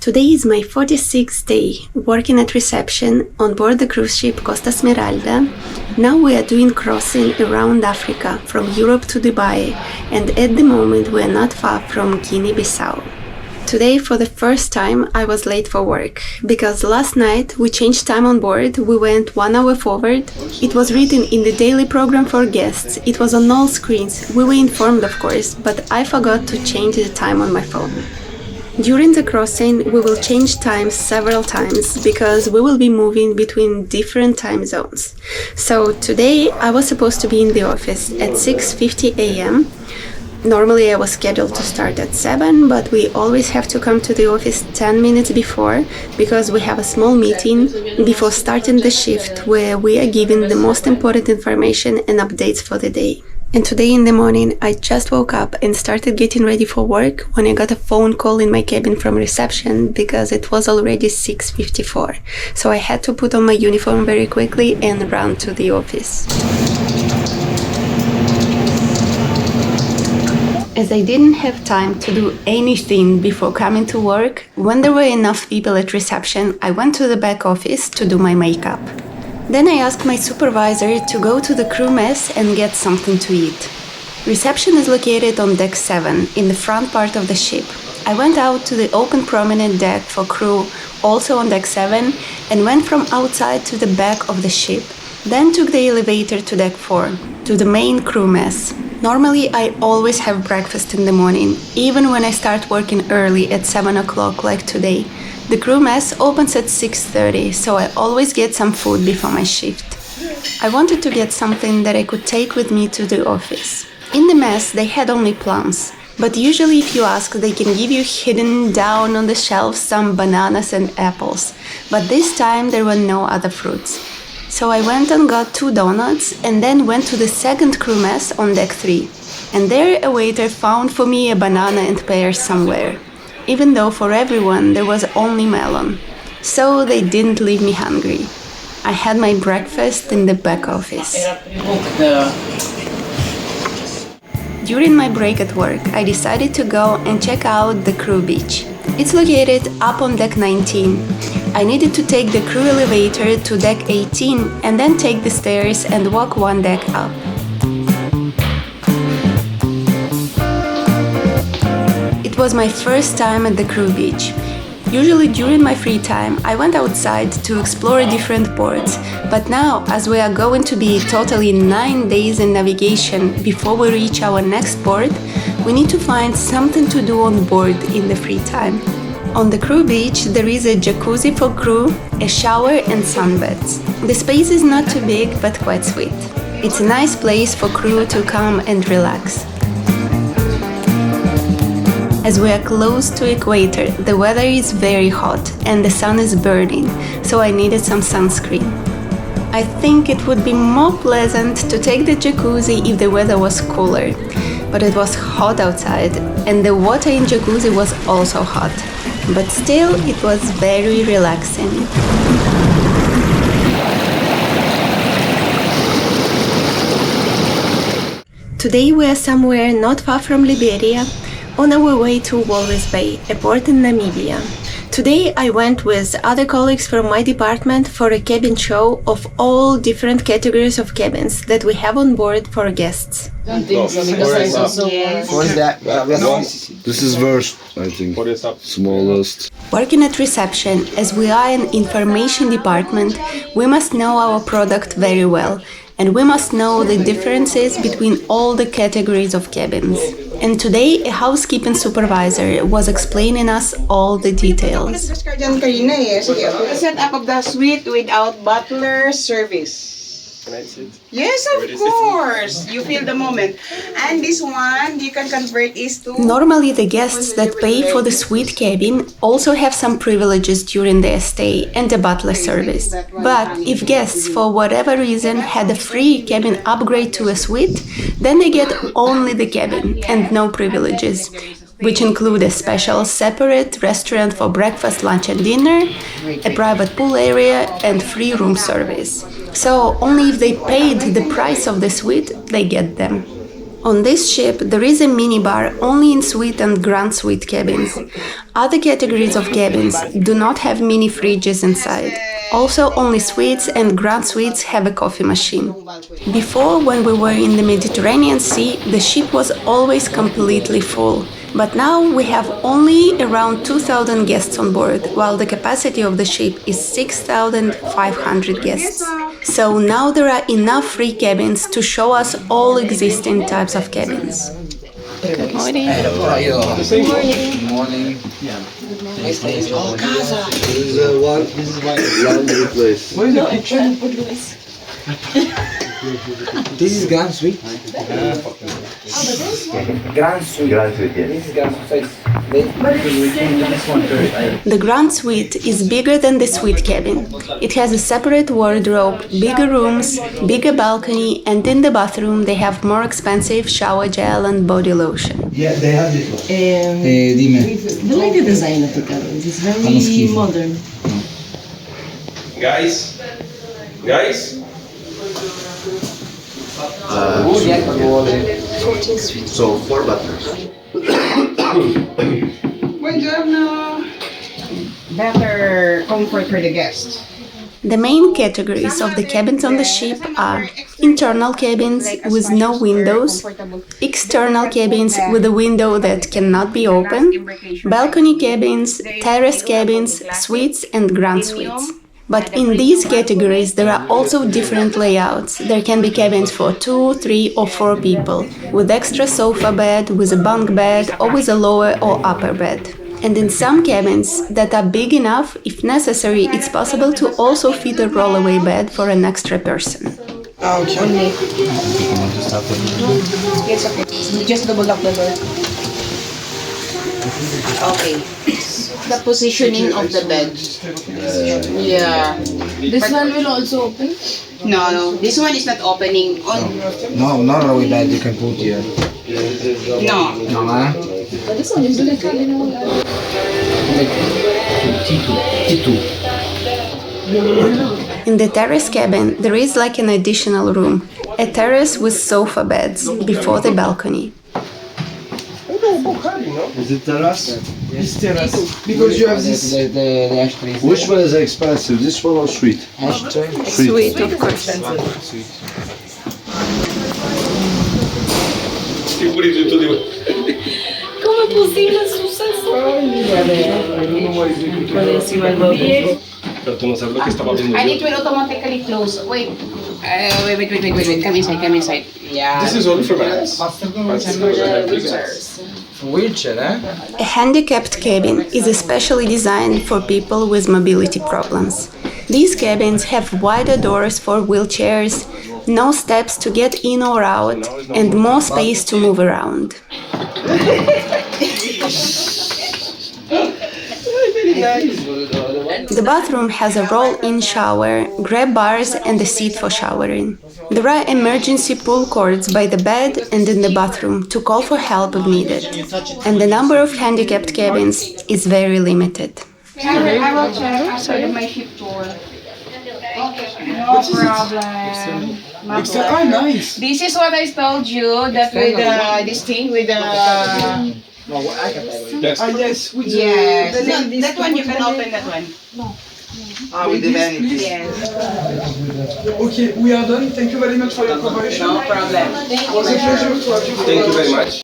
Today is my 46th day working at reception on board the cruise ship Costa Smeralda. Now we are doing crossing around Africa from Europe to Dubai, and at the moment we are not far from Guinea-Bissau. Today, for the first time, I was late for work, because last night we changed time on board, we went 1 hour forward. It was written in the daily program for guests, it was on all screens, we were informed of course, but I forgot to change the time on my phone. During the crossing, we will change times several times, because we will be moving between different time zones. So today I was supposed to be in the office at 6:50 a.m. Normally I was scheduled to start at 7, but we always have to come to the office 10 minutes before, because we have a small meeting before starting the shift where we are given the most important information and updates for the day. And today in the morning I just woke up and started getting ready for work when I got a phone call in my cabin from reception, because it was already 6:54. So I had to put on my uniform very quickly and run to the office. As I didn't have time to do anything before coming to work, when there were enough people at reception, I went to the back office to do my makeup. Then I asked my supervisor to go to the crew mess and get something to eat. Reception is located on deck 7, in the front part of the ship. I went out to the open promenade deck for crew, also on deck 7, and went from outside to the back of the ship. Then took the elevator to deck 4, to the main crew mess. Normally I always have breakfast in the morning, even when I start working early at 7 o'clock like today. The crew mess opens at 6:30, so I always get some food before my shift. I wanted to get something that I could take with me to the office. In the mess they had only plums, but usually if you ask they can give you hidden down on the shelves some bananas and apples, but this time there were no other fruits. So I went and got 2 donuts and then went to the second crew mess on deck 3. And there a waiter found for me a banana and pear somewhere, even though for everyone there was only melon. So they didn't leave me hungry. I had my breakfast in the back office. During my break at work, I decided to go and check out the crew beach. It's located up on deck 19. I needed to take the crew elevator to deck 18 and then take the stairs and walk 1 deck up. It was my first time at the crew beach. Usually during my free time I went outside to explore different ports, but now as we are going to be totally 9 days in navigation before we reach our next port, we need to find something to do on board in the free time. On the crew beach there is a jacuzzi for crew, a shower and sunbeds. The space is not too big but quite sweet. It's a nice place for crew to come and relax. As we are close to equator, the weather is very hot and the sun is burning, so I needed some sunscreen. I think it would be more pleasant to take the jacuzzi if the weather was cooler, but it was hot outside and the water in jacuzzi was also hot, but still it was very relaxing. Today we are somewhere not far from Liberia, on our way to Walvis Bay, a port in Namibia. Today I went with other colleagues from my department for a cabin show of all different categories of cabins that we have on board for guests. This is worst, I think. Smallest. Working at reception, as we are an information department, we must know our product very well, and we must know the differences between all the categories of cabins. And today, a housekeeping supervisor was explaining us all the details. The setup of the suite without butler service. Can I sit? Yes, of course. You feel the moment. And this one, you can convert is to... Normally, the guests that pay for the suite cabin also have some privileges during their stay and the butler service. But if guests, for whatever reason, had a free cabin upgrade to a suite, then they get only the cabin and no privileges, which include a special separate restaurant for breakfast, lunch and dinner, a private pool area and free room service. So only if they paid the price of the suite, they get them. On this ship, there is a minibar only in suite and grand suite cabins. Other categories of cabins do not have mini fridges inside. Also, only suites and grand suites have a coffee machine. Before, when we were in the Mediterranean Sea, the ship was always completely full. But now we have only around 2,000 guests on board, while the capacity of the ship is 6,500 guests. So now there are enough free cabins to show us all existing types of cabins. Good morning. Good morning. This is casa. This is one laundry place. Where is the kitchen? This is Grand Suite. Grand Suite. Grand Suite, yes. This is Grand Suite. The Grand Suite is bigger than the suite cabin. It has a separate wardrobe, bigger rooms, bigger balcony, and in the bathroom they have more expensive shower gel and body lotion. Yeah, they have this one. I like the design of the cabin. It's very modern. Guys? So 4 butlers. Buongiorno. Better comfort for the guests. The main categories of the cabins on the ship are internal cabins with no windows, external cabins with a window that cannot be opened, balcony cabins, terrace cabins, suites and grand suites. But in these categories there are also different layouts. There can be cabins for 2, 3 or 4 people, with extra sofa bed, with a bunk bed or with a lower or upper bed. And in some cabins that are big enough, if necessary, it's possible to also fit a rollaway bed for an extra person. Okay. Yes, okay. Just double lock the door. Okay. The positioning of the bed. Yeah. This one will also open? No. This one is not opening. No, not rollaway bed you can put here. No. No, huh? This one is like, T2. In the terrace cabin, there is like an additional room, a terrace with sofa beds before the balcony. Is it terrace? It's terrace. Because you have this. The ashtray. Which one is expensive? This one or suite? Ashtray. Suite, of course. ¿cómo es posible el suceso? Pero tú no sabes lo que estaba viendo And yo. it will automatically close. Wait. Wait. Come inside. Yeah. This is only for mans. Wheelchair, eh? A handicapped cabin is especially designed for people with mobility problems. These cabins have wider doors for wheelchairs, no steps to get in or out, and more space to move around. The bathroom has a roll-in shower, grab bars and a seat for showering. There are emergency pull cords by the bed and in the bathroom to call for help if needed. And the number of handicapped cabins is very limited. I will check after my ship tour. No problem. Oh, nice. This is what I told you, that with this thing with the... Yes. With Yes, that one you can open that one. with the vanity. Yes, Okay, we are done. Thank you very much for your cooperation. no problem. It was a pleasure to have you. Thank you very much.